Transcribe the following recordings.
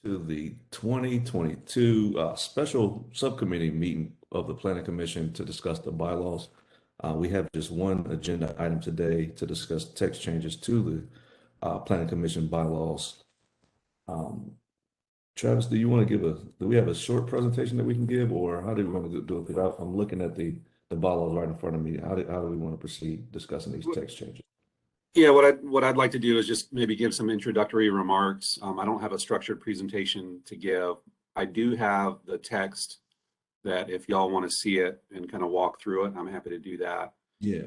To the 2022 special subcommittee meeting of the Planning Commission to discuss the bylaws. We have just one agenda item today to discuss text changes to the Planning Commission bylaws. Um, Travis, do you want to do we have a short presentation that we can give, or how do we want to do it? Because I'm looking at the bylaws right in front of me. How do we want to proceed discussing these text changes? Yeah, what I'd like to do is just maybe give some introductory remarks. I don't have a structured presentation to give. I do have the text that if y'all want to see it and kind of walk through it, I'm happy to do that. Yeah.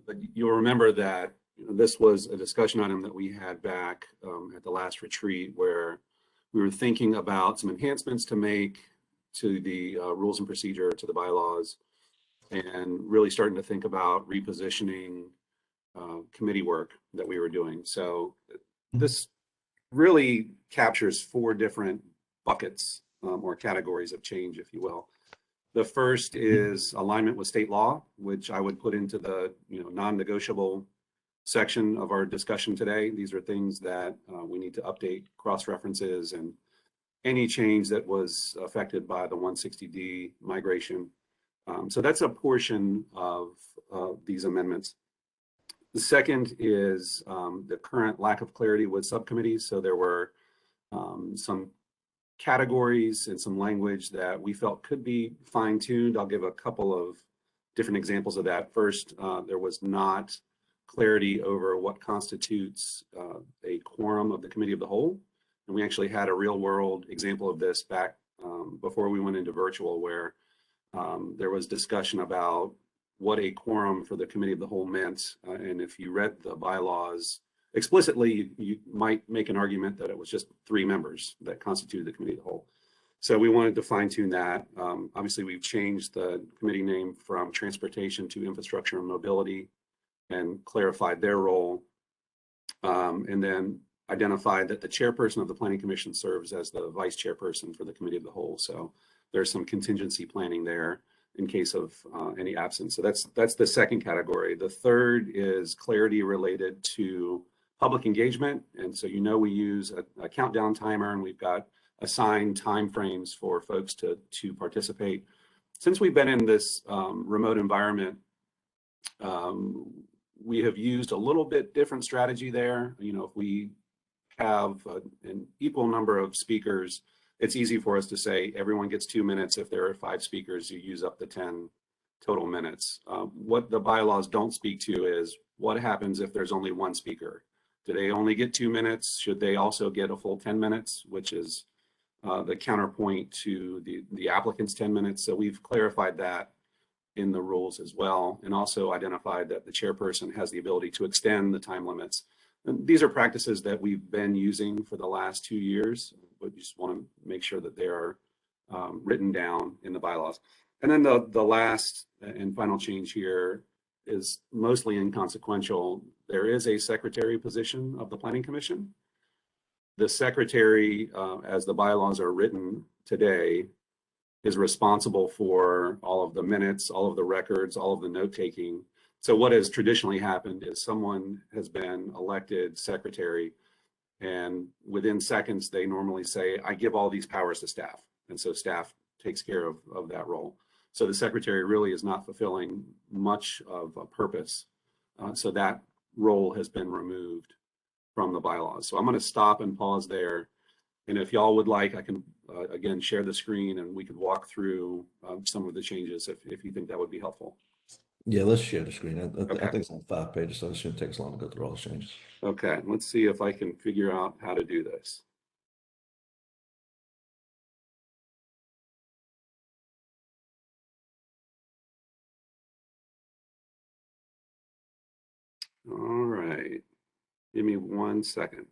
But you'll remember that this was a discussion item that we had back at the last retreat where we were thinking about some enhancements to make to the rules and procedure, to the bylaws, and really starting to think about repositioning committee work that we were doing. So this really captures four different buckets or categories of change, if you will. The first is alignment with state law, which I would put into the non-negotiable section of our discussion today. These are things that we need to update, cross-references, and any change that was affected by the 160D migration. So that's a portion of these amendments. The second is the current lack of clarity with subcommittees. So there were some categories and some language that we felt could be fine-tuned. I'll give a couple of different examples of that. First, there was not clarity over what constitutes a quorum of the committee of the whole. And we actually had a real-world example of this back before we went into virtual, where there was discussion about what a quorum for the committee of the whole meant. And if you read the bylaws explicitly, you might make an argument that it was just 3 members that constituted the committee of the whole. So we wanted to fine tune that. Obviously, we've changed the committee name from transportation to infrastructure and mobility and clarified their role. And then identified that the chairperson of the Planning Commission serves as the vice chairperson for the committee of the whole. So there's some contingency planning there in case of any absence. So that's the second category. The third is clarity related to public engagement. And so we use a countdown timer, and we've got assigned timeframes for folks to participate. Since we've been in this remote environment, we have used a little bit different strategy there. If we have an equal number of speakers, it's easy for us to say everyone gets 2 minutes. If there are 5 speakers, you use up the 10 total minutes. What the bylaws don't speak to is what happens if there's only 1 speaker. Do they only get 2 minutes? Should they also get a full 10 minutes, which is the counterpoint to the applicant's 10 minutes? So we've clarified that in the rules as well, and also identified that the chairperson has the ability to extend the time limits. And these are practices that we've been using for the last 2 years, but we just want to make sure that they are written down in the bylaws. And then the last and final change here is mostly inconsequential. There is a secretary position of the Planning Commission. The secretary, as the bylaws are written today, is responsible for all of the minutes, all of the records, all of the note-taking. So what has traditionally happened is someone has been elected secretary, and within seconds, they normally say, I give all these powers to staff. And so staff takes care of that role. So the secretary really is not fulfilling much of a purpose. So that role has been removed from the bylaws. So I'm going to stop and pause there. And if y'all would like, I can, again, share the screen and we could walk through some of the changes if you think that would be helpful. Yeah, let's share the screen. Okay. I think it's on 5 pages, so it shouldn't take us long to go through all the changes. Okay, let's see if I can figure out how to do this. All right, give me 1 second.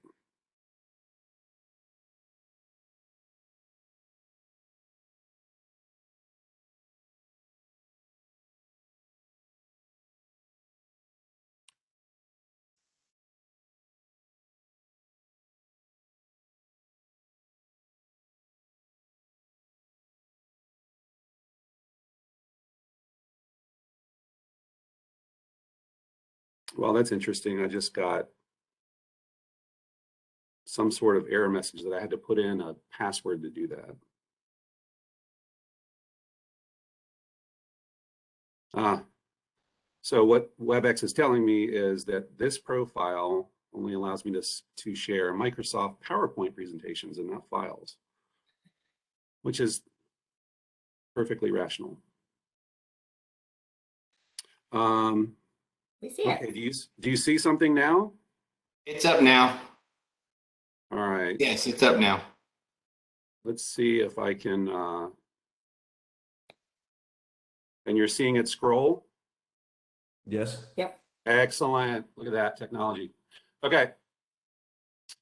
Well, that's interesting. I just got some sort of error message that I had to put in a password to do that. So what WebEx is telling me is that this profile only allows me to share Microsoft PowerPoint presentations and not files, which is perfectly rational. We see Okay, it. do you see something now? It's up now. All right. Yes, it's up now. Let's see if I can, and you're seeing it scroll? Yes. Yep. Excellent. Look at that technology. Okay.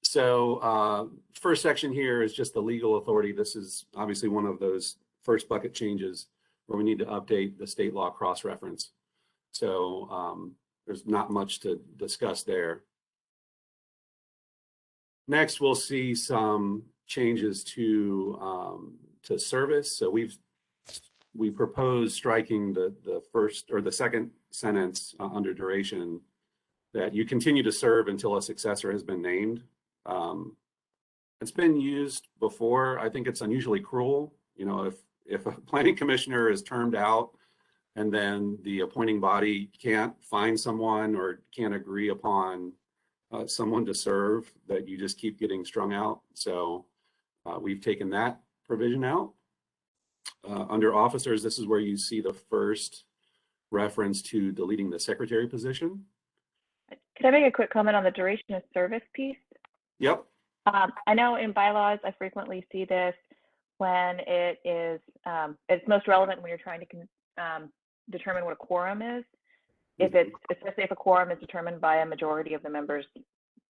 So first section here is just the legal authority. This is obviously one of those first bucket changes where we need to update the state law cross-reference. So there's not much to discuss there. Next, we'll see some changes to service. So we propose striking the first or the second sentence under duration, that you continue to serve until a successor has been named. It's been used before. I think it's unusually cruel. You know, if a planning commissioner is termed out and then the appointing body can't find someone or can't agree upon someone to serve, that you just keep getting strung out. So we've taken that provision out. Under officers, this is where you see the first reference to deleting the secretary position. Could I make a quick comment on the duration of service piece? Yep. I know in bylaws, I frequently see this when it is, it's most relevant when you're trying to determine what a quorum is. If it's, especially if a quorum is determined by a majority of the members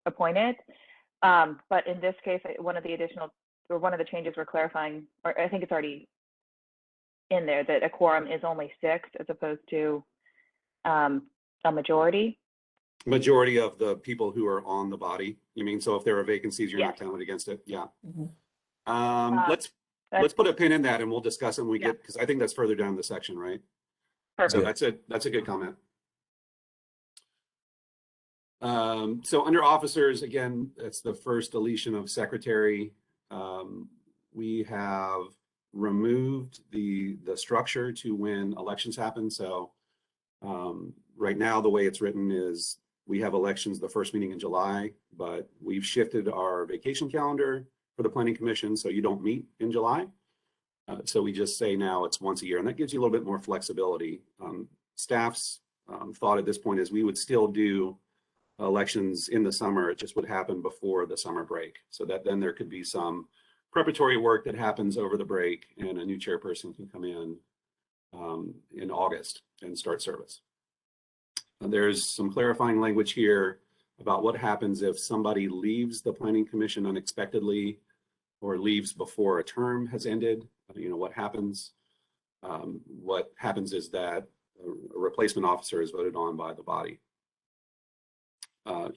appointed. But in this case, one of the changes we're clarifying, or I think it's already in there, that a quorum is only 6 as opposed to a majority. Majority of the people who are on the body, you mean? So if there are vacancies, you're Yes. not counted against it. Yeah. Mm-hmm. Let's put a pin in that and we'll discuss it when we Yeah. get, because I think that's further down the section, right? Perfect. So that's a good comment. So under officers, again, that's the first deletion of secretary. We have removed the structure to when elections happen. So right now, the way it's written is we have elections the first meeting in July, but we've shifted our vacation calendar for the Planning Commission, so you don't meet in July. So we just say now it's once a year, and that gives you a little bit more flexibility. Staff's thought at this point is we would still do elections in the summer. It just would happen before the summer break, so that then there could be some preparatory work that happens over the break, and a new chairperson can come in August and start service. There's some clarifying language here about what happens if somebody leaves the Planning Commission unexpectedly or leaves before a term has ended. You know, what happens? What happens is that a replacement officer is voted on by the body.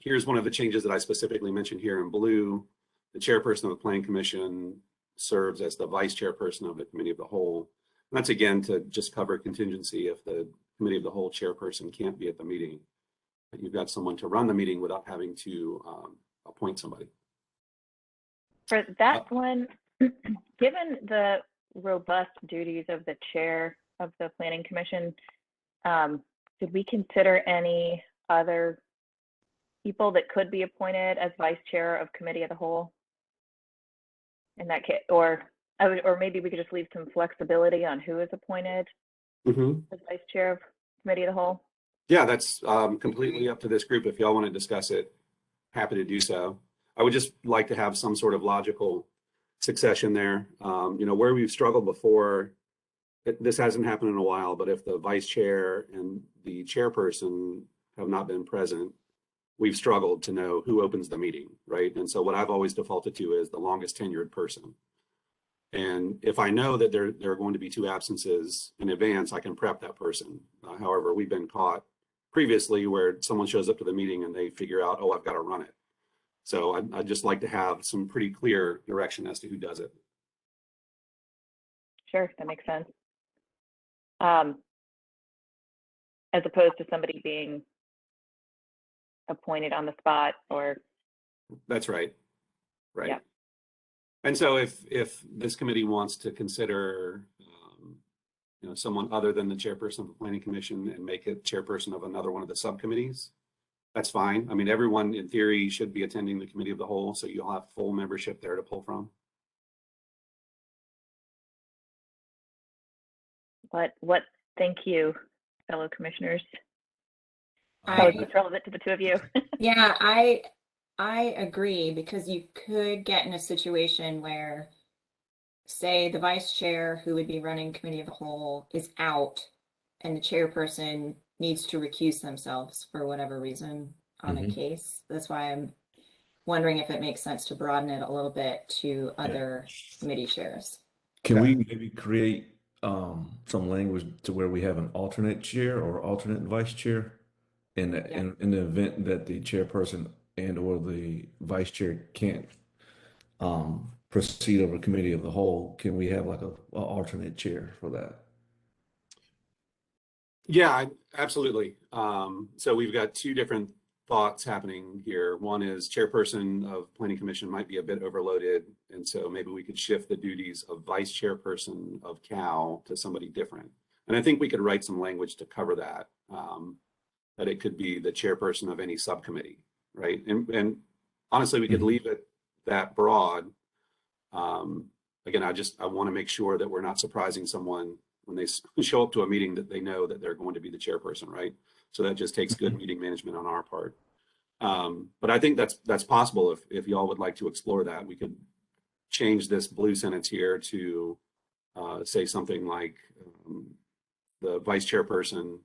Here's one of the changes that I specifically mentioned here in blue. The chairperson of the Planning Commission serves as the vice chairperson of the Committee of the Whole. And that's again to just cover contingency if the Committee of the Whole chairperson can't be at the meeting. But you've got someone to run the meeting without having to appoint somebody. For that one, given the robust duties of the chair of the Planning Commission, did we consider any other people that could be appointed as vice chair of Committee of the Whole? In that case, or maybe we could just leave some flexibility on who is appointed as vice chair of Committee of the Whole. Yeah, that's completely up to this group. If y'all want to discuss it, happy to do so. I would just like to have some sort of logical succession there. You know, where we've struggled before, this hasn't happened in a while, but if the vice chair and the chairperson have not been present, we've struggled to know who opens the meeting, right? And so what I've always defaulted to is the longest tenured person. And if I know that there are going to be 2 absences in advance, I can prep that person. However, we've been caught previously where someone shows up to the meeting and they figure out, oh, I've got to run it. So I'd just like to have some pretty clear direction as to who does it. Sure, that makes sense. As opposed to somebody being appointed on the spot, or That's right. right? Yeah. And so if this committee wants to consider, someone other than the chairperson of the planning commission and make it chairperson of another one of the subcommittees, that's fine. I mean, everyone in theory should be attending the committee of the whole, so you'll have full membership there to pull from. What, thank you, fellow commissioners. I- It's relevant to the two of you. Yeah, I agree, because you could get in a situation where, say, the vice chair who would be running committee of the whole is out and the chairperson needs to recuse themselves for whatever reason on a case. That's why I'm wondering if it makes sense to broaden it a little bit to other committee chairs. Can we maybe create some language to where we have an alternate chair or alternate vice chair in the event that the chairperson and or the vice chair can't proceed over committee of the whole? Can we have like a alternate chair for that? Yeah, absolutely. So we've got two different thoughts happening here. One is chairperson of planning commission might be a bit overloaded, and so maybe we could shift the duties of vice chairperson of CAL to somebody different. And I think we could write some language to cover that, that it could be the chairperson of any subcommittee, right? And honestly, we could leave it that broad. Again, I want to make sure that we're not surprising someone when they show up to a meeting that they know that they're going to be the chairperson, right? So that just takes good meeting management on our part. But I think that's possible. If y'all would like to explore that, we could change this blue sentence here to say something like the vice chairperson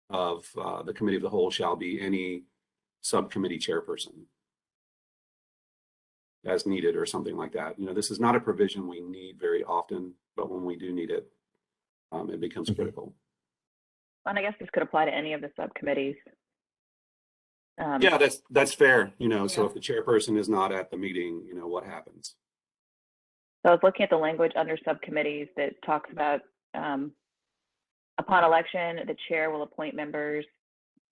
of the committee of the whole shall be any subcommittee chairperson as needed, or something like that. This is not a provision we need very often, but when we do need it, it becomes critical. And I guess this could apply to any of the subcommittees. Yeah, that's fair. So Yeah. if the chairperson is not at the meeting, what happens? So I was looking at the language under subcommittees that talks about upon election, the chair will appoint members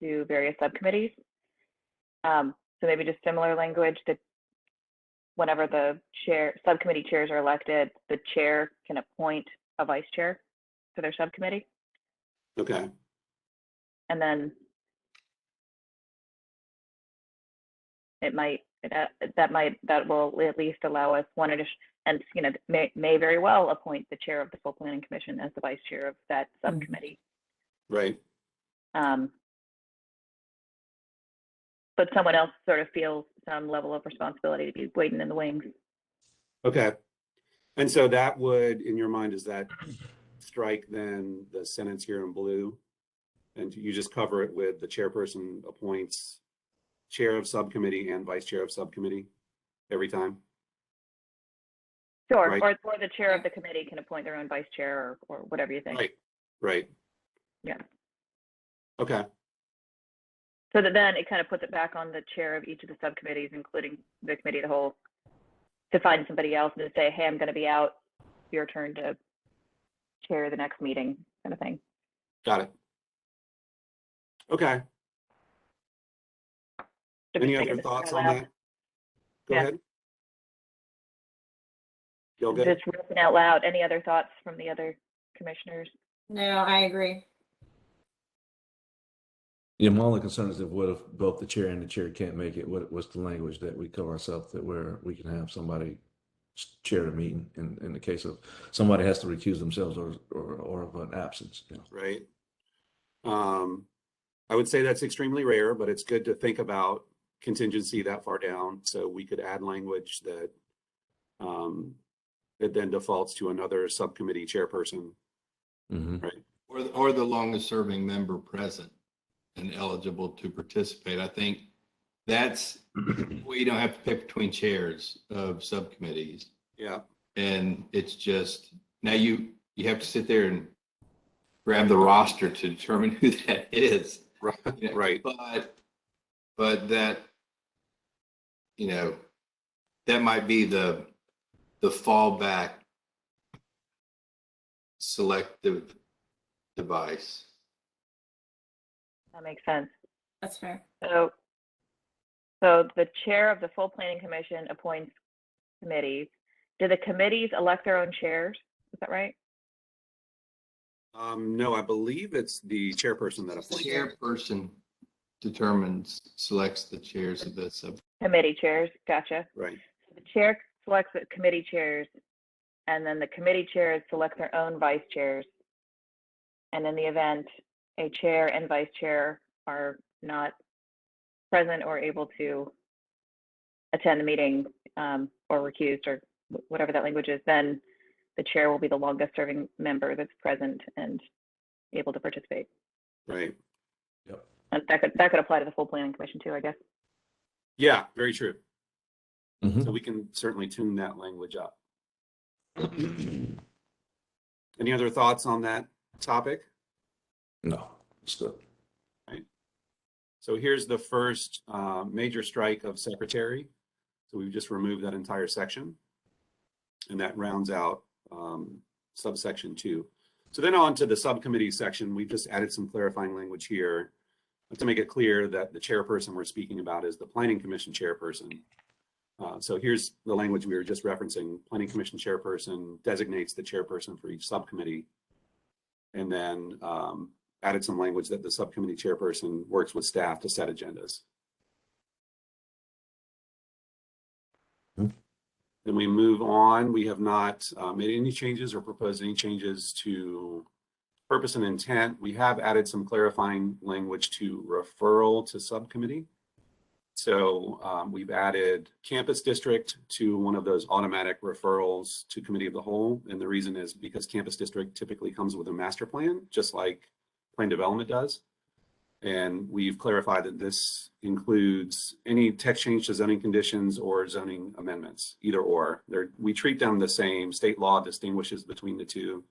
to various subcommittees. So maybe just similar language that whenever the subcommittee chairs are elected, the chair can appoint a vice chair to their subcommittee. Okay. And then that will at least allow us one addition, and may very well appoint the chair of the full planning commission as the vice chair of that subcommittee. Right. But someone else sort of feels some level of responsibility to be waiting in the wings. Okay. And so that would, in your mind, is that strike then the sentence here in blue, and you just cover it with the chairperson appoints chair of subcommittee and vice chair of subcommittee every time? Sure, Right. or the chair of the committee can appoint their own vice chair, or whatever you think. Right. Yeah. Okay. So that then it kind of puts it back on the chair of each of the subcommittees, including the committee of the whole, to find somebody else and to say, hey, I'm going to be out. Your turn to chair the next meeting, kind of thing. Got it. Okay. Any other thoughts on that? Go Yeah. ahead. Feel good? Just ripping out loud. Any other thoughts from the other commissioners? No, I agree. Yeah, my only concern is what if both the chair and the chair can't make it? What's the language that we cover ourselves that where we can have somebody chair a meeting in the case of somebody has to recuse themselves or of an absence? Right. I would say that's extremely rare, but it's good to think about contingency that far down. So we could add language that it then defaults to another subcommittee chairperson. Right. Or the longest serving member present and eligible to participate. I think that's where you don't have to pick between chairs of subcommittees. Yeah. And it's just, now you have to sit there and grab the roster to determine who that is. Right. Right. But that, that might be the fallback selective device. That makes sense. That's fair. So So the chair of the full planning commission appoints committees. Do the committees elect their own chairs? Is that right? No, I believe it's the chairperson that The appoints. chairperson selects the chairs of the sub. Committee chairs, gotcha. Right. So the chair selects the committee chairs, and then the committee chairs select their own vice chairs. And in the event a chair and vice chair are not present or able to attend the meeting or recused or whatever that language is, then the chair will be the longest serving member that's present and able to participate. Right. Yep. And that could apply to the full planning commission too, I guess. Yeah, very true. Mhm. So we can certainly tune that language up. Any other thoughts on that topic? No, it's good. So here's the first major strike of secretary. So we've just removed that entire section. And that rounds out subsection 2. So then on to the subcommittee section, we've just added some clarifying language here to make it clear that the chairperson we're speaking about is the planning commission chairperson. So here's the language we were just referencing. Planning commission chairperson designates the chairperson for each subcommittee. And then added some language that the subcommittee chairperson works with staff to set agendas. Then we move on. We have not made any changes or proposed any changes to purpose and intent. We have added some clarifying language to referral to subcommittee. So we've added campus district to one of those automatic referrals to committee of the whole. And the reason is because campus district typically comes with a master plan, just like plan development does. And we've clarified that this includes any text change to zoning conditions or zoning amendments, either or. We treat them the same. State law distinguishes between the two,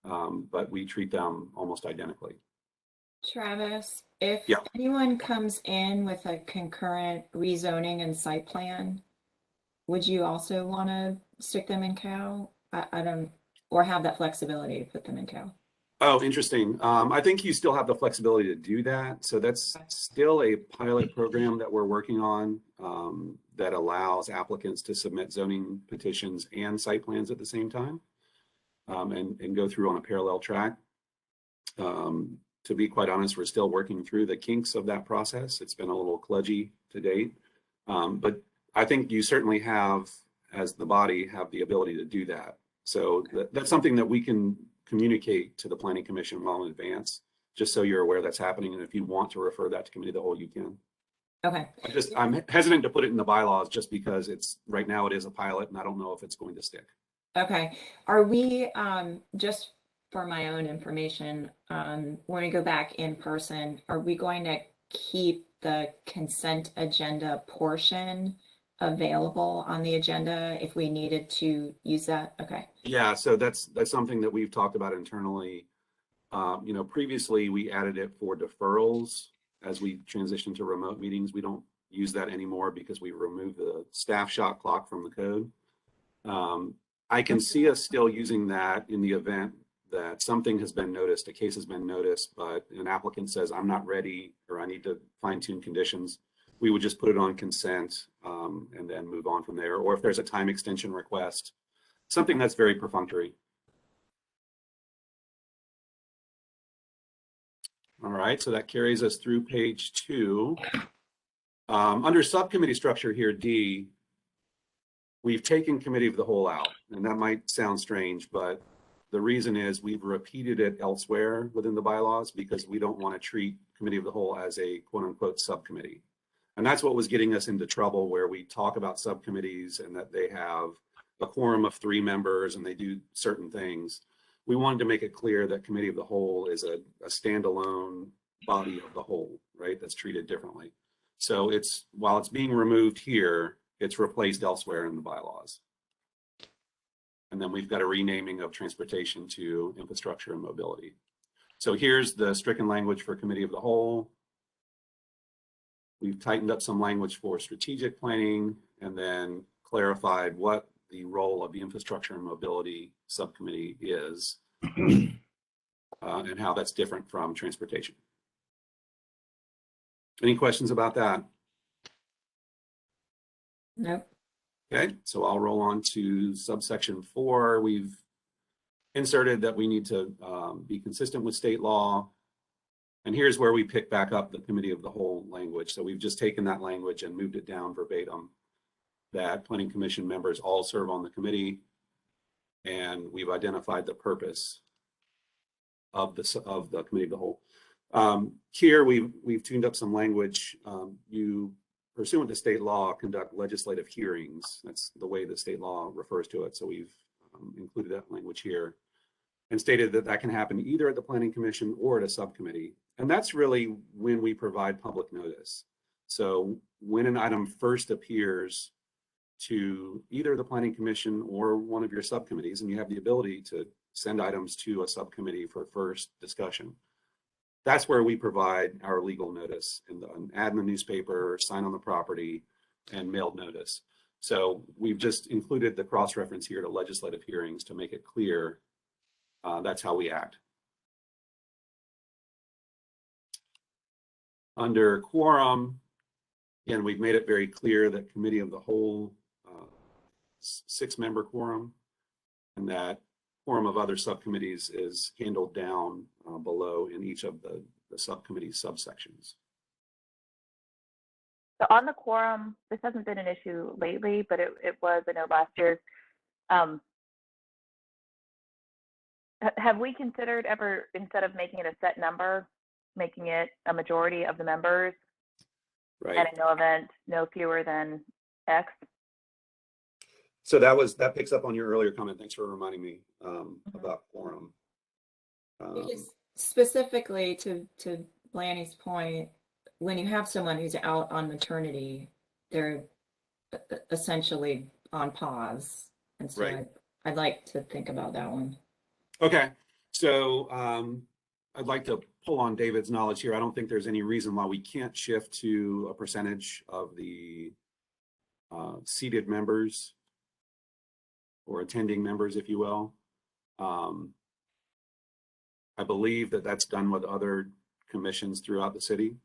but we treat them almost identically. Travis, if Yeah. anyone comes in with a concurrent rezoning and site plan, would you also want to stick them in COW? I don't, or have that flexibility to put them in COW? Oh, interesting. I think you still have the flexibility to do that. So that's still a pilot program that we're working on that allows applicants to submit zoning petitions and site plans at the same time and go through on a parallel track. To be quite honest, we're still working through the kinks of that process. It's been a little kludgy to date, but I think you certainly have, as the body, have the ability to do that. So that's something that we can communicate to the Planning Commission well in advance, just so you're aware that's happening. And if you want to refer that to committee of the whole, you can. Okay. I'm hesitant to put it in the bylaws just because it's right now it is a pilot and I don't know if it's going to stick. Okay. Are we, just for my own information, when we go back in person, are we going to keep the consent agenda portion available on the agenda if we needed to use that? Okay. Yeah, so that's something that we've talked about internally. Previously we added it for deferrals as we transitioned to remote meetings. We don't use that anymore because we removed the staff shot clock from the code. I can see us still using that in the event that something has been noticed, a case has been noticed, but an applicant says, I'm not ready, or I need to fine tune conditions. We would just put it on consent and then move on from there. Or if there's a time extension request, something that's very perfunctory. All right, so that carries us through page 2. Under subcommittee structure here, D, we've taken committee of the whole out, and that might sound strange, but the reason is we've repeated it elsewhere within the bylaws because we don't want to treat committee of the whole as a quote unquote subcommittee. And that's what was getting us into trouble, where we talk about subcommittees and that they have a quorum of 3 members and they do certain things. We wanted to make it clear that committee of the whole is a standalone body of the whole, right? That's treated differently. So while it's being removed here, it's replaced elsewhere in the bylaws. And then we've got a renaming of transportation to infrastructure and mobility. So here's the stricken language for committee of the whole. We've tightened up some language for strategic planning and then clarified what the role of the infrastructure and mobility subcommittee is and how that's different from transportation. Any questions about that? Nope. Okay, so I'll roll on to subsection 4. We've inserted that we need to be consistent with state law. And here's where we pick back up the committee of the whole language. So we've just taken that language and moved it down verbatim, that planning commission members all serve on the committee. And we've identified the purpose of the committee of the whole. Here we've tuned up some language. You, pursuant to state law, conduct legislative hearings. That's the way the state law refers to it. So we've included that language here and stated that that can happen either at the planning commission or at a subcommittee. And that's really when we provide public notice. So when an item first appears to either the planning commission or one of your subcommittees, and you have the ability to send items to a subcommittee for first discussion, that's where we provide our legal notice in an ad in the newspaper, sign on the property, and mailed notice. So we've just included the cross-reference here to legislative hearings to make it clear that's how we act. Under quorum, again, we've made it very clear that committee of the whole 6-member quorum, and that quorum of other subcommittees is handled down below in each of the subcommittee subsections. So on the quorum, this hasn't been an issue lately, but it was, I know, last year. Have we considered ever, instead of making it a set number, making it a majority of the members? Right. And in no event, no fewer than X? So that picks up on your earlier comment. Thanks for reminding me about quorum. Because specifically to Lanny's point, when you have someone who's out on maternity, they're essentially on pause. And so Right. I'd like to think about that one. Okay, so I'd like to pull on David's knowledge here. I don't think there's any reason why we can't shift to a percentage of the seated members or attending members, if you will. I believe that that's done with other commissions throughout the city.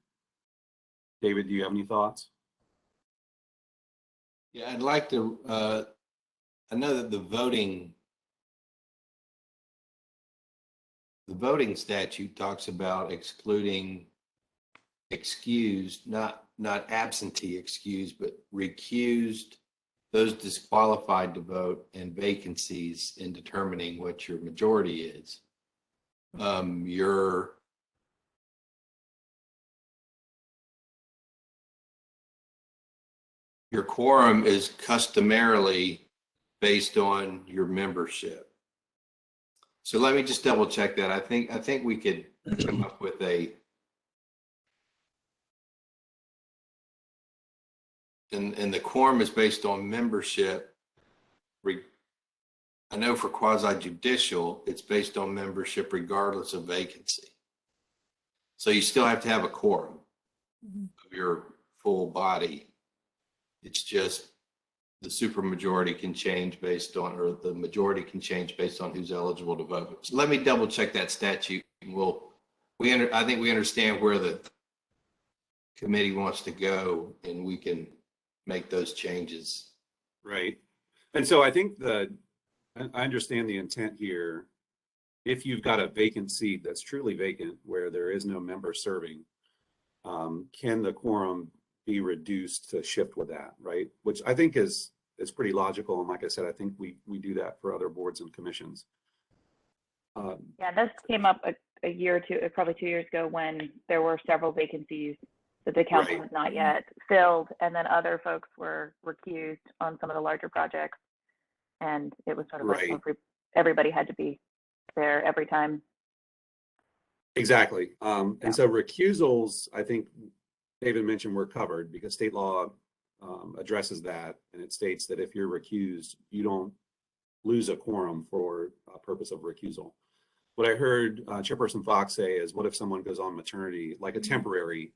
David, do you have any thoughts? Yeah, I'd like to, I know that the voting statute talks about excluding excused, not absentee excused, but recused, those disqualified to vote, and vacancies in determining what your majority is. Your quorum is customarily based on your membership. So let me just double check that. I think we could come up with and the quorum is based on membership. I know for quasi judicial, it's based on membership regardless of vacancy. So you still have to have a quorum of your full body. It's just the supermajority can change based on, or the majority can change based on who's eligible to vote. So let me double check that statute. I think we understand where the committee wants to go, and we can make those changes. Right. And so I think I understand the intent here. If you've got a vacant seat that's truly vacant where there is no member serving, can the quorum be reduced to shift with that, right? Which I think is pretty logical. And like I said, I think we do that for other boards and commissions. Yeah, this came up a year or two, probably 2 years ago, when there were several vacancies that the council Right. had not yet filled, and then other folks were recused on some of the larger projects, and it was sort of Right. like everybody had to be there every time. Exactly. And so recusals, I think David mentioned, were covered because state law addresses that, and it states that if you're recused, you don't lose a quorum for a purpose of recusal. What I heard Chairperson Fox say is, what if someone goes on maternity, like a temporary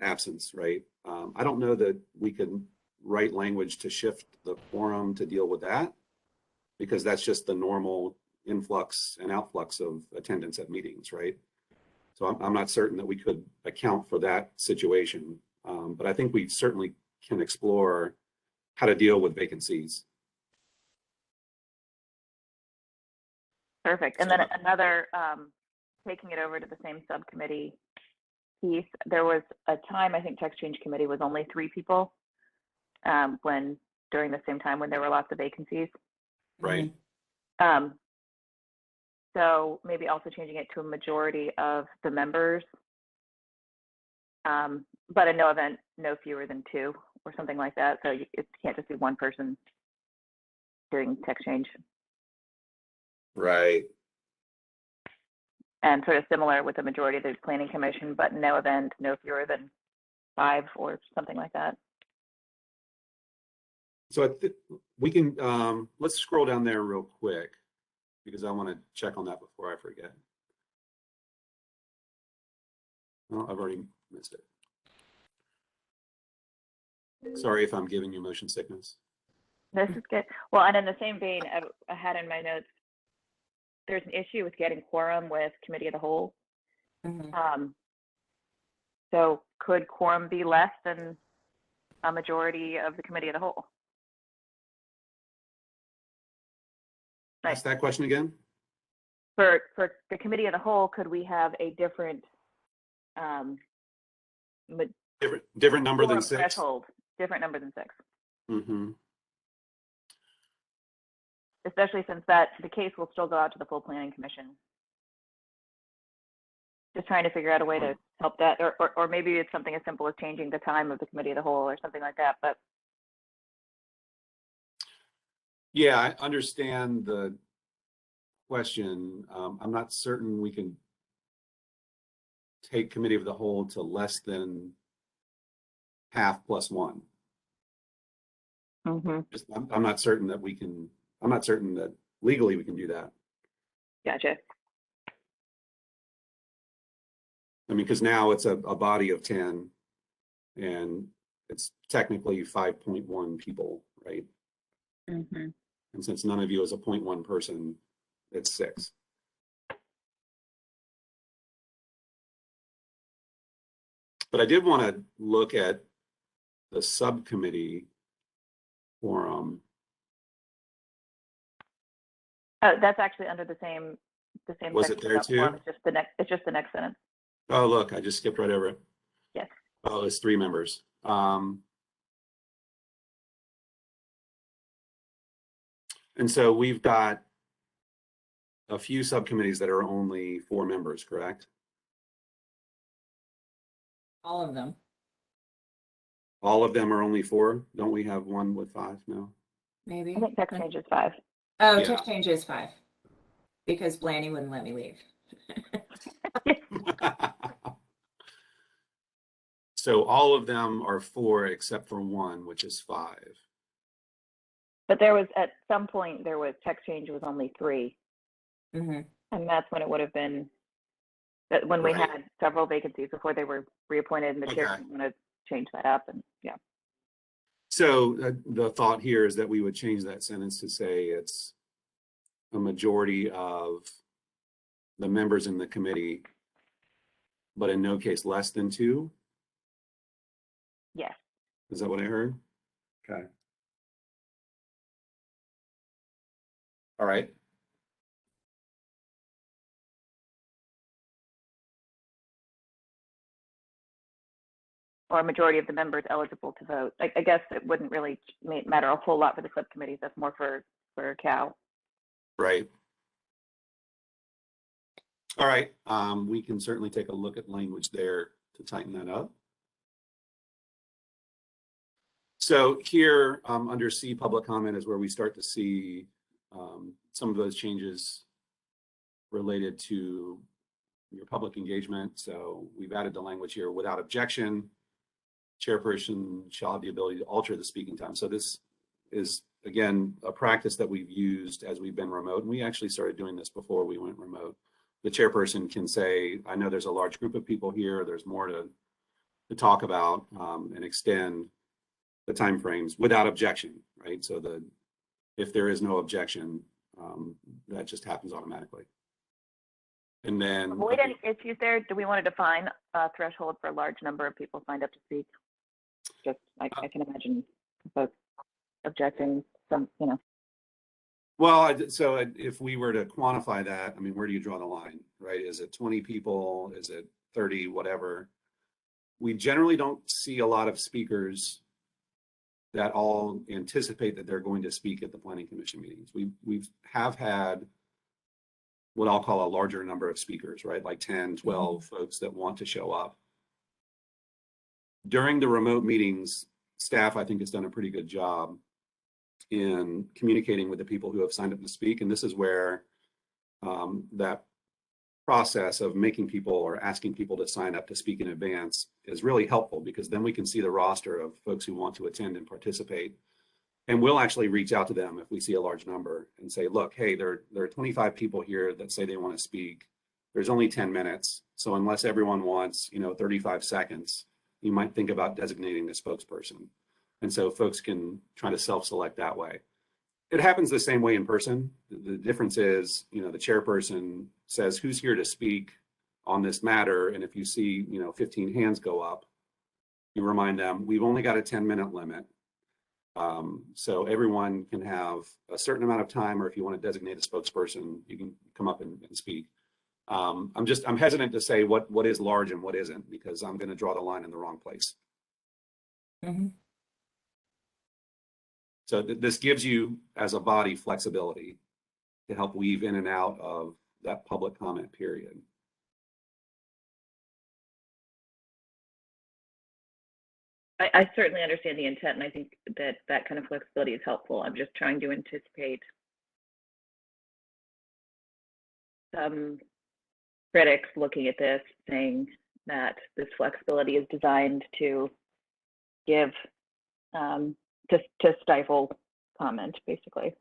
absence, right? I don't know that we can write language to shift the quorum to deal with that, because that's just the normal influx and outflux of attendance at meetings, right? So I'm not certain that we could account for that situation, but I think we certainly can explore how to deal with vacancies. Perfect. And then another, taking it over to the same subcommittee piece, there was a time, I think text change committee was only 3 people when during the same time when there were lots of vacancies. Right. So maybe also changing it to a majority of the members, but in no event, no fewer than 2 or something like that. So it can't just be one person doing text change. Right. And sort of similar with the majority of the planning commission, but in no event, no fewer than 5 or something like that. So we can, let's scroll down there real quick because I want to check on that before I forget. Oh, I've already missed it. Sorry if I'm giving you motion sickness. This is good. Well, and in the same vein, I had in my notes, there's an issue with getting quorum with committee of the whole. So could quorum be less than a majority of the committee of the whole? Right. Ask that question again. For the committee of the whole, could we have a different Different number than quorum 6. threshold? Different number than 6. Mm-hmm. Especially since that the case will still go out to the full planning commission. Just trying to figure out a way to help that, or maybe it's something as simple as changing the time of the committee of the whole or something like that. But Yeah, I understand the question. I'm not certain we can take committee of the whole to less than half plus 1. I'm not certain that we can. I'm not certain that legally we can do that. Gotcha. I mean, because now it's a body of 10 and it's technically 5.1 people, right? And since none of you is a 0.1 person, it's 6. But I did want to look at the subcommittee quorum. Oh, that's actually under the same Was it section there about quorum. too? It's just the next sentence. Oh, look, I just skipped right over it. Yes. Oh, it's 3 members. And so we've got a few subcommittees that are only 4 members, correct? All of them. All of them are only 4? Don't we have one with 5? No. Maybe. I think text change is 5. Oh, Yeah. text change is 5 because Blaney wouldn't let me leave. So all of them are 4 except for 1, which is 5. But there was at some point there was text change was only 3, Mm-hmm. and that's when it would have been that when we Right. had several vacancies before they were reappointed, and the chair Okay. didn't want to change that up. And yeah. So the thought here is that we would change that sentence to say it's a majority of the members in the committee, but in no case less than 2. Yes. Is that what I heard? Okay. All right. Or a majority of the members eligible to vote. I guess it wouldn't really matter a whole lot for the subcommittees. That's more for Cal. Right. All right. We can certainly take a look at language there to tighten that up. So here under C, public comment is where we start to see some of those changes related to your public engagement. So we've added the language here: without objection, chairperson shall have the ability to alter the speaking time. So this is, again, a practice that we've used as we've been remote. And we actually started doing this before we went remote. The chairperson can say, I know there's a large group of people here, there's more to talk about, and extend the timeframes without objection, right? So if there is no objection, that just happens automatically. And then Avoid any issues there. Do we want to define a threshold for a large number of people signed up to speak? Just, I can imagine folks objecting some, you know. Well, so if we were to quantify that, I mean, where do you draw the line, right? Is it 20 people? Is it 30, whatever? We generally don't see a lot of speakers that all anticipate that they're going to speak at the planning commission meetings. We have had what I'll call a larger number of speakers, right? Like 10, 12 folks that want to show up. During the remote meetings, staff, I think, has done a pretty good job in communicating with the people who have signed up to speak. And this is where that process of making people or asking people to sign up to speak in advance is really helpful, because then we can see the roster of folks who want to attend and participate. And we'll actually reach out to them if we see a large number and say, look, hey, there are 25 people here that say they want to speak. There's only 10 minutes. So unless everyone wants, 35 seconds, you might think about designating the spokesperson. And so folks can try to self-select that way. It happens the same way in person. The difference is, the chairperson says who's here to speak on this matter. And if you see, 15 hands go up, you remind them, we've only got a 10-minute limit. So everyone can have a certain amount of time, or if you want to designate a spokesperson, you can come up and speak. I'm hesitant to say what is large and what isn't, because I'm going to draw the line in the wrong place. Mm-hmm. So this gives you, as a body, flexibility to help weave in and out of that public comment period. I certainly understand the intent, and I think that kind of flexibility is helpful. I'm just trying to anticipate some critics looking at this saying that this flexibility is designed to give to stifle comment, basically.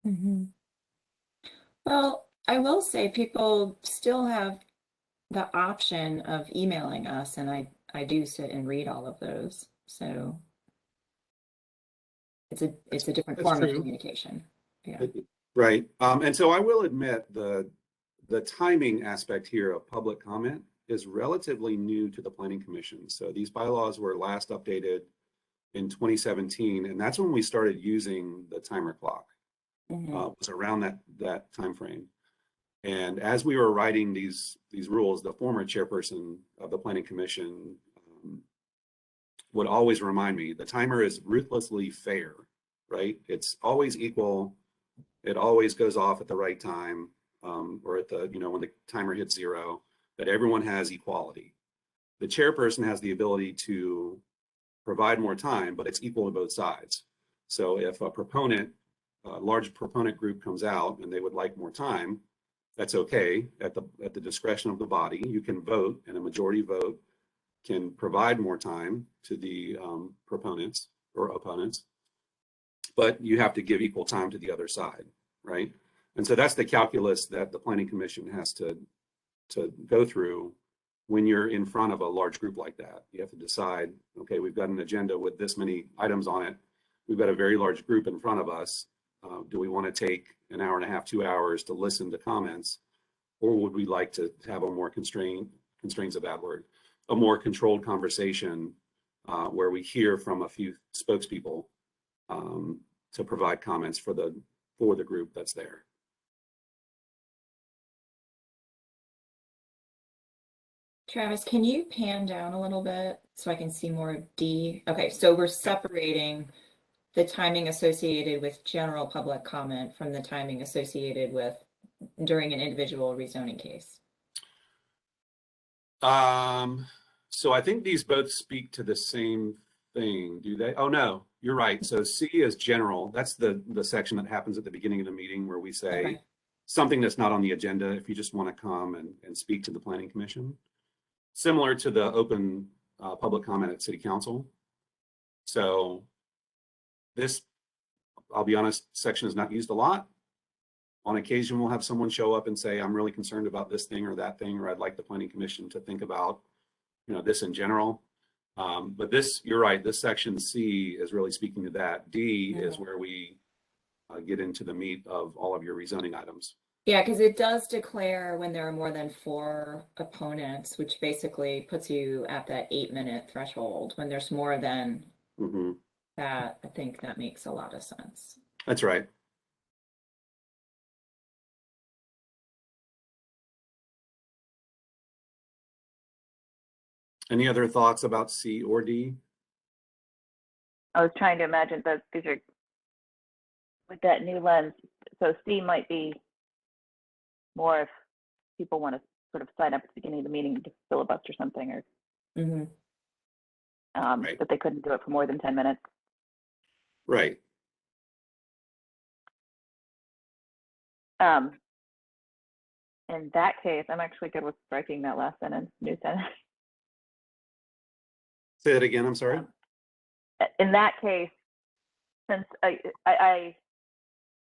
Mm-hmm. Well, I will say people still have the option of emailing us, and I do sit and read all of those. So it's a different form of communication. Yeah. Right. And so I will admit the timing aspect here of public comment is relatively new to the Planning Commission. So these bylaws were last updated in 2017, and that's when we started using the timer clock. Mm-hmm. It was around that time frame. And as we were writing these rules, the former chairperson of the Planning Commission would always remind me, the timer is ruthlessly fair, right? It's always equal. It always goes off at the right time, or at the, when the timer hits 0, that everyone has equality. The chairperson has the ability to provide more time, but it's equal to both sides. So if a large proponent group comes out and they would like more time, that's okay. At the discretion of the body, you can vote, and a majority vote can provide more time to the proponents or opponents, but you have to give equal time to the other side, right? And so that's the calculus that the Planning Commission has to go through when you're in front of a large group like that. You have to decide, okay, we've got an agenda with this many items on it. We've got a very large group in front of us. Do we want to take an hour and a half, 2 hours to listen to comments? Or would we like to have a more constraints a bad word, a more controlled conversation where we hear from a few spokespeople to provide comments for the group that's there? Travis, can you pan down a little bit so I can see more of D? Okay, so we're separating the timing associated with general public comment from the timing associated with during an individual rezoning case. So I think these both speak to the same thing, do they? Oh, no, you're right. So C is general. That's the section that happens at the beginning of the meeting where we say Okay. something that's not on the agenda if you just want to come and speak to the Planning Commission. Similar to the open public comment at City Council. So this, I'll be honest, section is not used a lot. On occasion, we'll have someone show up and say, I'm really concerned about this thing or that thing, or I'd like the Planning Commission to think about, this in general. But this, you're right, this section C is really speaking to that. D is where we get into the meat of all of your rezoning items. Yeah, because it does declare when there are more than 4 opponents, which basically puts you at that 8-minute threshold. When there's more than Mhm. that, I think that makes a lot of sense. That's right. Any other thoughts about C or D? I was trying to imagine that these are with that new lens. So C might be more if people want to sort of sign up at the beginning of the meeting to filibuster something, or Mhm. Right. but they couldn't do it for more than 10 minutes. Right. In that case, I'm actually good with striking that last sentence, new sentence. Say that again, I'm sorry. In that case, since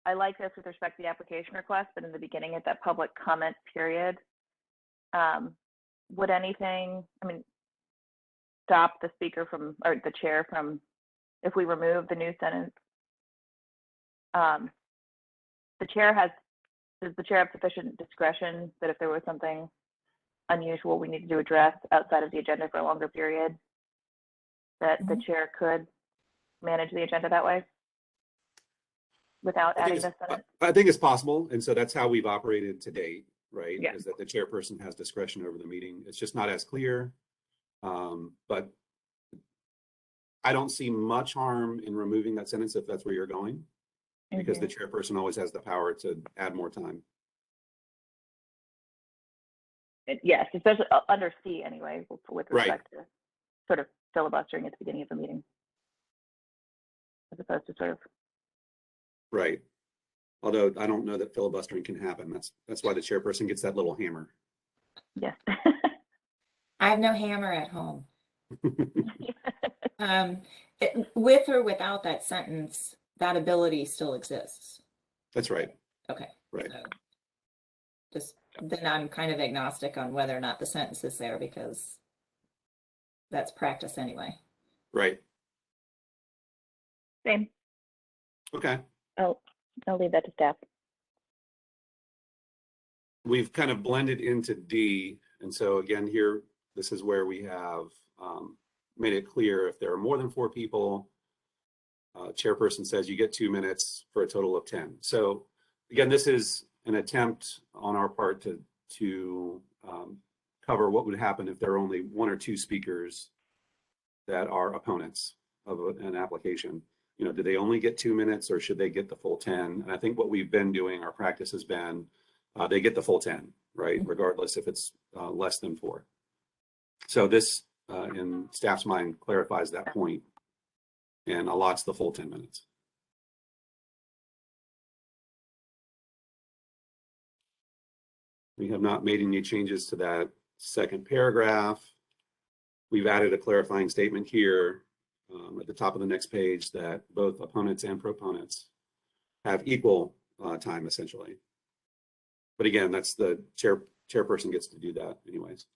I like this with respect to the application request, but in the beginning at that public comment period, would anything, I mean, stop the speaker from, or the chair from, if we remove the new sentence? Does the chair have sufficient discretion that if there was something unusual we needed to address outside of the agenda for a longer period, that the chair could manage the agenda that way without adding this sentence? I think it's possible, and so that's how we've operated to date, right? Yeah. Is that the chairperson has discretion over the meeting. It's just not as clear. But I don't see much harm in removing that sentence if that's where you're going, because the chairperson always has the power to add more time. Yes, especially under C anyway, with Right. respect to sort of filibustering at the beginning of the meeting, as opposed to sort of. Right. Although I don't know that filibustering can happen. That's why the chairperson gets that little hammer. Yes. I have no hammer at home. With or without that sentence, that ability still exists. That's right. Okay. Right. So just then I'm kind of agnostic on whether or not the sentence is there, because that's practice anyway. Right. Same. Okay. I'll leave that to staff. We've kind of blended into D. And so again, here, this is where we have made it clear if there are more than 4 people, chairperson says you get 2 minutes for a total of 10. So again, this is an attempt on our part to cover what would happen if there are only 1 or 2 speakers that are opponents of an application. You know, do they only get 2 minutes, or should they get the full 10? And I think what we've been doing, our practice has been, they get the full 10, right? Regardless if it's less than 4. So this, in staff's mind, clarifies that point and allots the full 10 minutes. We have not made any changes to that second paragraph. We've added a clarifying statement here at the top of the next page that both opponents and proponents have equal time, essentially. But again, that's the chairperson gets to do that anyways.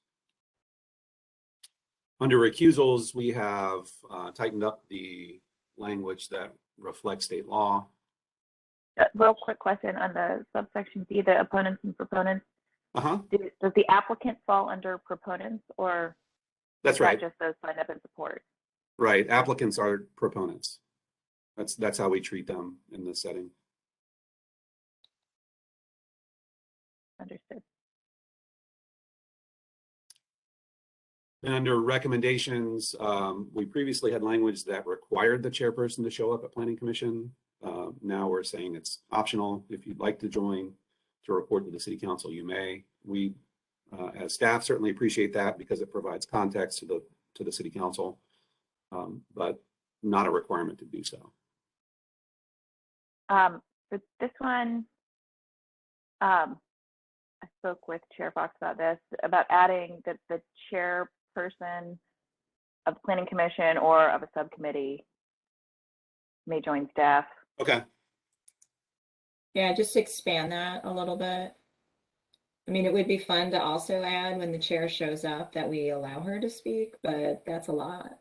Under recusals, we have tightened up the language that reflects state law. Real quick question on the subsection B, the opponents and proponents. Uh-huh. Does the applicant fall under proponents, or That's right. just those signed up in support? Right. Applicants are proponents. That's how we treat them in this setting. Understood. And under recommendations, we previously had language that required the chairperson to show up at Planning Commission. Now we're saying it's optional. If you'd like to join to report to the City Council, you may. We, as staff, certainly appreciate that because it provides context to the City Council, but not a requirement to do so. For this one, I spoke with Chair Fox about this, about adding that the chairperson of the Planning Commission or of a subcommittee may join staff. Okay. Yeah, just expand that a little bit. I mean, it would be fun to also add when the chair shows up that we allow her to speak, but that's a lot.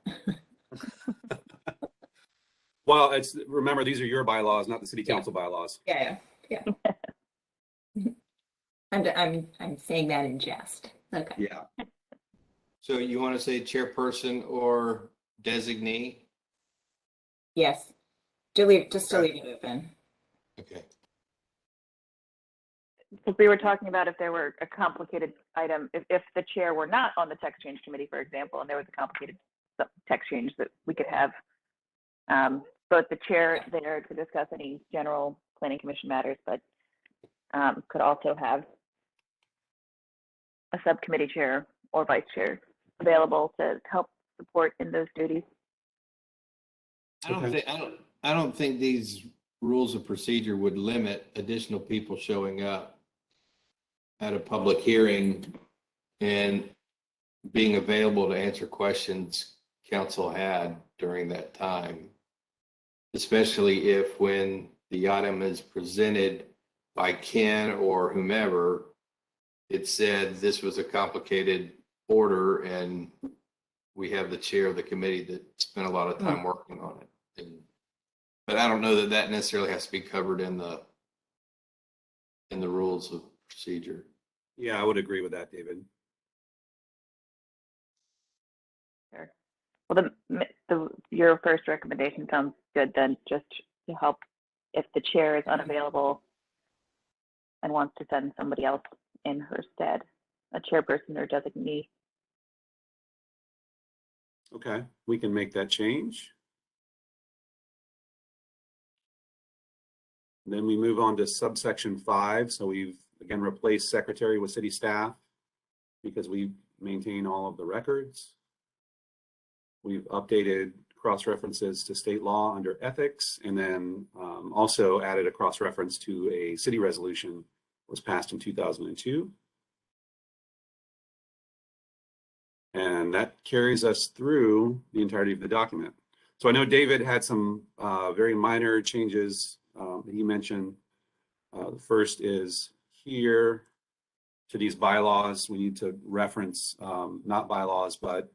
Well, remember, these are your bylaws, not the City Council bylaws. Yeah. I'm saying that in jest. Okay. Yeah. So you want to say chairperson or designee? Yes. Delete, just to Okay. leave it open. Okay. Because we were talking about if there were a complicated item, if the chair were not on the text change committee, for example, and there was a complicated text change that we could have both the chair there to discuss any general planning commission matters, but could also have a subcommittee chair or vice chair available to help support in those duties. I don't think these rules of procedure would limit additional people showing up at a public hearing and being available to answer questions council had during that time. Especially if when the item is presented by Ken or whomever, it said this was a complicated order and we have the chair of the committee that spent a lot of time working on it. But I don't know that that necessarily has to be covered in the rules of procedure. Yeah, I would agree with that, David. Sure. Well, your first recommendation sounds good then, just to help if the chair is unavailable and wants to send somebody else in her stead, a chairperson or designee. Okay, we can make that change. Then we move on to subsection 5. So we've again replaced secretary with city staff because we maintain all of the records. We've updated cross-references to state law under ethics, and then also added a cross-reference to a city resolution that was passed in 2002. And that carries us through the entirety of the document. So I know David had some very minor changes that he mentioned. The first is here to these bylaws. We need to reference not bylaws, but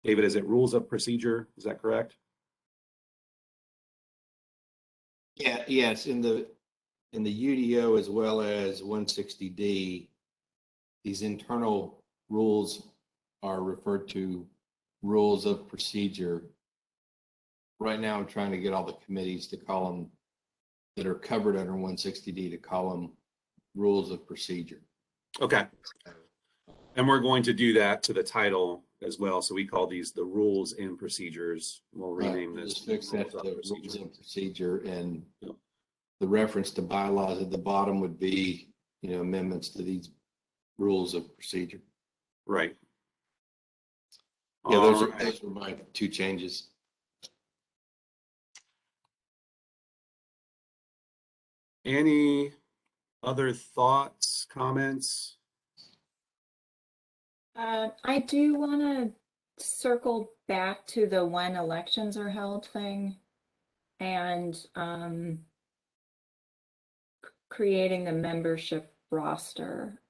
David, is it rules of procedure? Is that correct? Yeah, yes, in the UDO as well as 160D, these internal rules are referred to rules of procedure. Right now, I'm trying to get all the committees to call them that are covered under 160D to call them rules of procedure. Okay. And we're going to do that to the title as well. So we call these the rules and procedures. We'll rename this. Just fix that rules to of rules and procedure, and Yep. the reference to bylaws at the bottom would be, amendments to these rules of procedure. Right. Yeah, All those right. were my two changes. Any other thoughts, comments? I do want to circle back to the when elections are held thing and creating the membership roster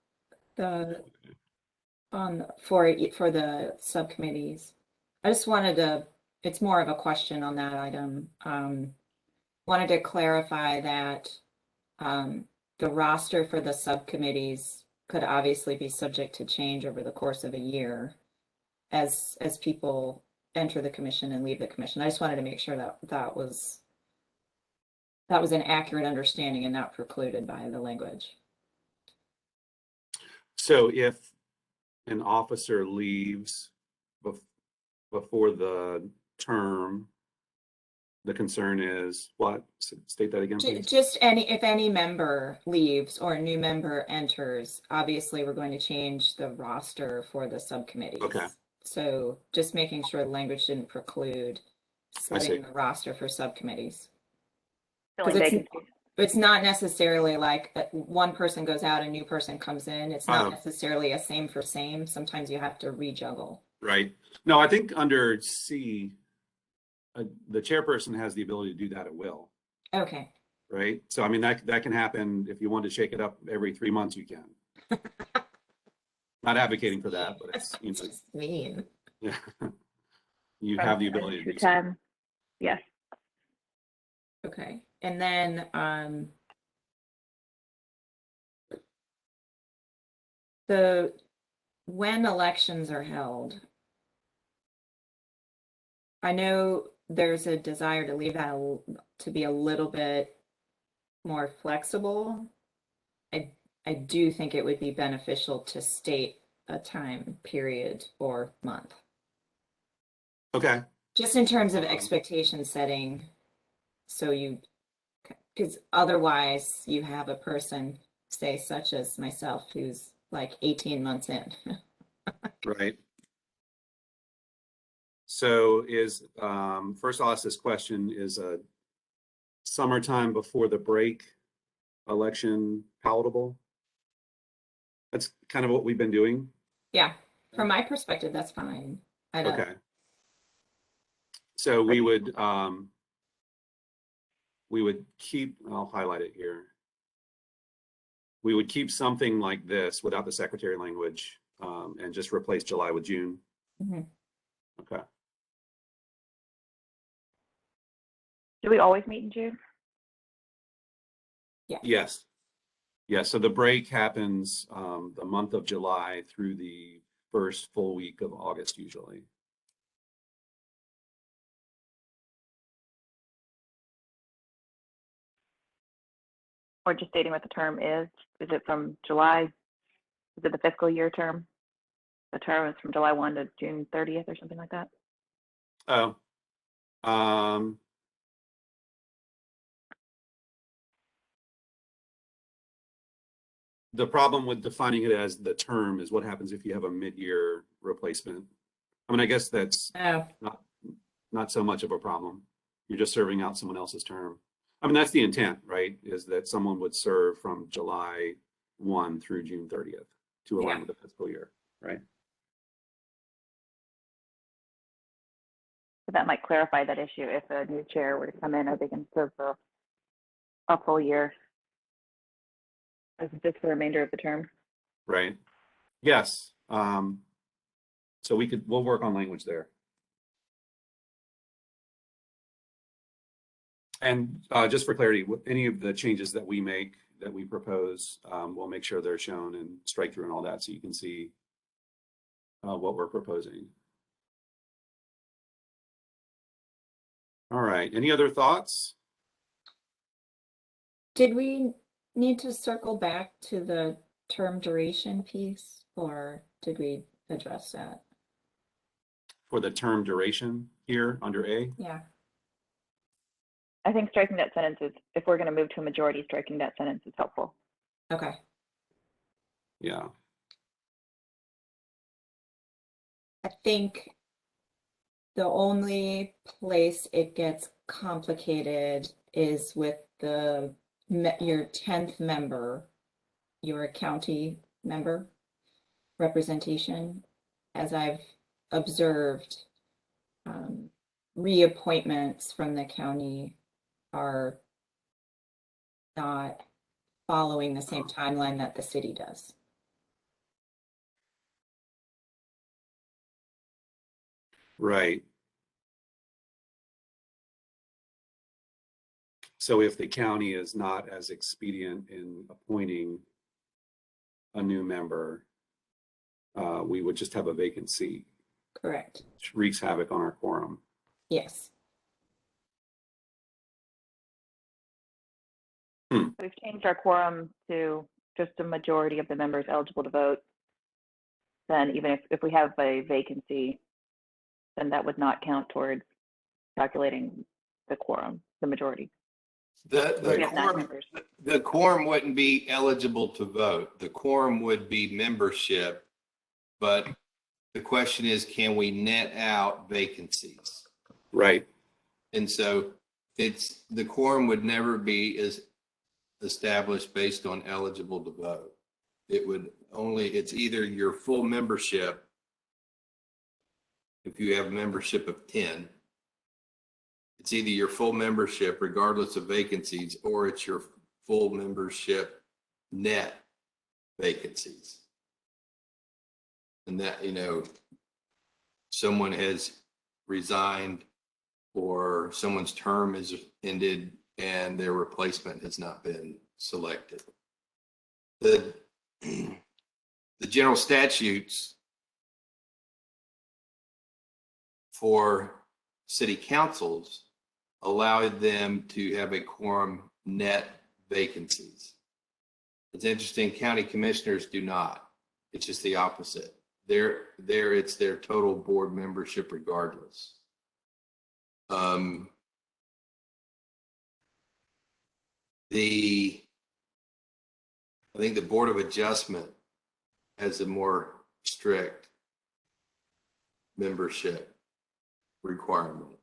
for the subcommittees. I just wanted to, it's more of a question on that item. Wanted to clarify that the roster for the subcommittees could obviously be subject to change over the course of a year as people enter the commission and leave the commission. I just wanted to make sure that that was an accurate understanding and not precluded by the language. So if an officer leaves before the term, the concern is what? State that again, please. Just if any member leaves or a new member enters, obviously we're going to change the roster for the subcommittees. Okay. So just making sure the language didn't preclude I see. setting the roster for subcommittees. Filling Because vacancies. it's not necessarily like one person goes out, a new person comes in. It's not necessarily a same for same. Sometimes you have to rejuggle. Right. No, I think under C, the chairperson has the ability to do that at will. Okay. Right. So, I mean, that can happen. If you want to shake it up every 3 months, you can. Not advocating for that, but it's, It's just mean. yeah. You have the ability to do so. Time. Yes. Okay. And then when elections are held, I know there's a desire to leave that to be a little bit more flexible. I do think it would be beneficial to state a time period or month, Okay, just in terms of expectation setting. So because otherwise you have a person, say such as myself, who's like 18 months in. right. So first I'll ask this question, is a summertime before the break election palatable? That's kind of what we've been doing. Yeah, from my perspective, that's fine. I don't, Okay. So we would keep, I'll highlight it here. We would keep something like this without the secretary language, and just replace July with June. Mhm. Okay. Do we always meet in June? Yes. Yes. So the break happens the month of July through the first full week of August, usually. Or just stating what the term is? Is it from July? Is it the fiscal year term? The term is from July 1 to June 30th or something like that? Oh. The problem with defining it as the term is what happens if you have a mid-year replacement. I mean, I guess that's Oh, not so much of a problem. You're just serving out someone else's term. I mean, that's the intent, right? Is that someone would serve from July 1 through June 30th to align Yeah. with the fiscal year, right? So that might clarify that issue if a new chair were to come in, or they can serve for a full year as just the remainder of the term. Right. Yes. So we'll work on language there. And just for clarity, any of the changes that we make, that we propose, we'll make sure they're shown and strike through and all that so you can see what we're proposing. All right. Any other thoughts? did we need to circle back to the term duration piece, or did we address that? For the term duration here under A? Yeah. I think striking that sentence is, if we're going to move to a majority, striking that sentence is helpful. Okay. Yeah. I think the only place it gets complicated is with your 10th member, your county member representation. As I've observed, reappointments from the county are not following the same timeline that the city does. Right. So if the county is not as expedient in appointing a new member, we would just have a vacant seat, Correct. which wreaks havoc on our quorum. Yes. So we've changed our quorum to just a majority of the members eligible to vote. Then even if we have a vacancy, then that would not count towards calculating the quorum, the majority. We have 9 members. The quorum wouldn't be eligible to vote. The quorum would be membership. But the question is, can we net out vacancies? Right. And so the quorum would never be as established based on eligible to vote. It's either your full membership, if you have a membership of 10, it's either your full membership regardless of vacancies, or it's your full membership net vacancies. And that, someone has resigned or someone's term is ended and their replacement has not been selected. the general statutes for city councils allowed them to have a quorum net vacancies. It's interesting, county commissioners do not. It's just the opposite. It's their total board membership regardless. I think the Board of Adjustment has a more strict membership requirement.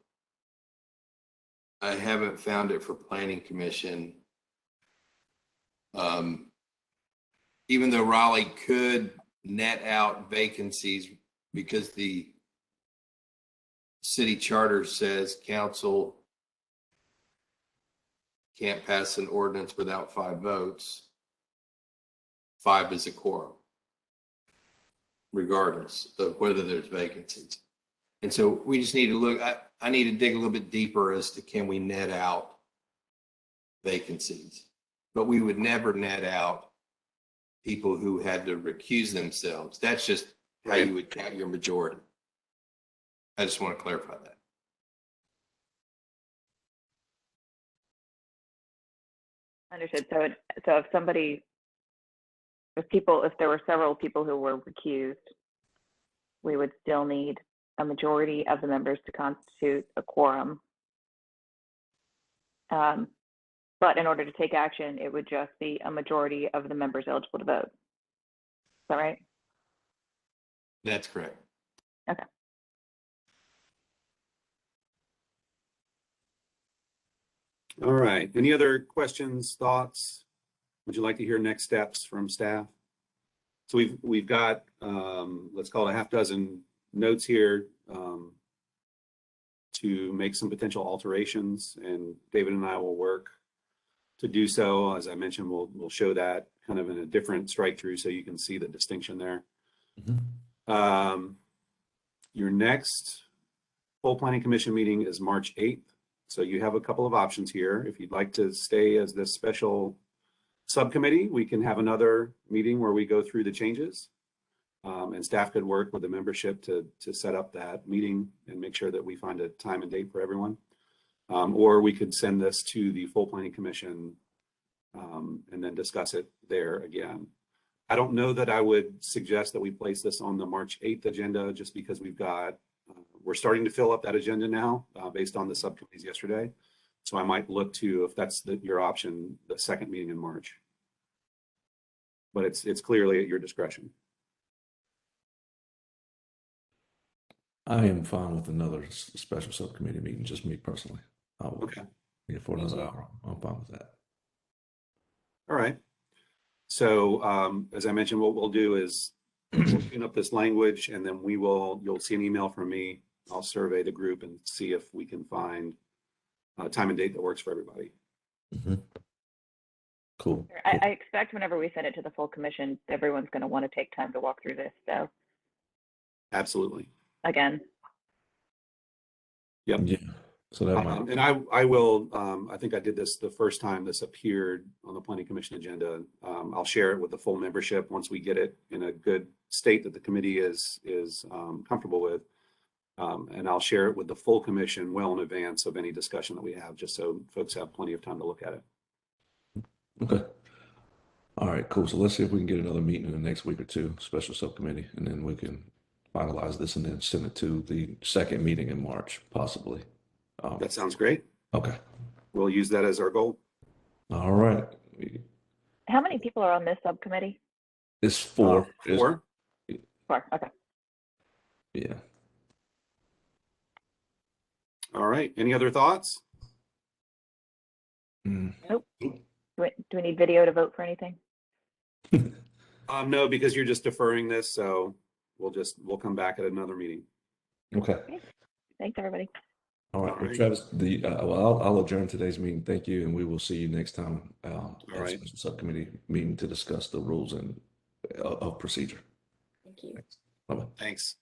I haven't found it for Planning Commission. Even though Raleigh could net out vacancies because the city charter says council can't pass an ordinance without 5 votes. 5 is a quorum, regardless of whether there's vacancies. And so we just need to look, I need to dig a little bit deeper as to can we net out vacancies, but we would never net out people who had to recuse themselves. That's just how you would count your majority. I just want to clarify that. Understood. So if there were several people who were recused, we would still need a majority of the members to constitute a quorum. But in order to take action, it would just be a majority of the members eligible to vote. Is that right? That's correct. Okay. All right. Any other questions, thoughts? Would you like to hear next steps from staff? So we've got, let's call it a half dozen notes here to make some potential alterations, and David and I will work to do so. As I mentioned, we'll show that kind of in a different strike through so you can see the distinction there. Mm-hmm. Your next full planning commission meeting is March 8th. So you have a couple of options here. If you'd like to stay as this special subcommittee, we can have another meeting where we go through the changes. And staff could work with the membership to set up that meeting and make sure that we find a time and date for everyone. Or we could send this to the full planning commission and then discuss it there again. I don't know that I would suggest that we place this on the March 8th agenda just because we're starting to fill up that agenda now based on the subcommittees yesterday. So I might look to, if that's your option, the second meeting in March. But it's clearly at your discretion. I am fine with another special subcommittee meeting, just me personally. Okay. Yeah, for another hour. I'm fine with that. All right. So as I mentioned, what we'll do is we'll clean up this language, and then you'll see an email from me. I'll survey the group and see if we can find a time and date that works for everybody. Mm-hmm. Cool. I expect whenever we send it to the full commission, everyone's going to want to take time to walk through this. So Absolutely. again. Yep. Yeah. So that might. And I will, I think I did this the first time this appeared on the planning commission agenda. I'll share it with the full membership once we get it in a good state that the committee is comfortable with. And I'll share it with the full commission well in advance of any discussion that we have, just so folks have plenty of time to look at it. Okay. All right, cool. So let's see if we can get another meeting in the next week or two, special subcommittee, and then we can finalize this and then send it to the second meeting in March, possibly. That sounds great. Okay. We'll use that as our goal. All right. How many people are on this subcommittee? It's 4. 4. 4. Okay. Yeah. All right. Any other thoughts? Nope. Do we need video to vote for anything? No, because you're just deferring this, so we'll come back at another meeting. Okay. Thanks, everybody. All right. All Well, right. Travis, I'll adjourn today's meeting. Thank you, and we will see you next time at right. special subcommittee meeting to discuss the rules and of procedure. Thank you. Bye-bye. Thanks.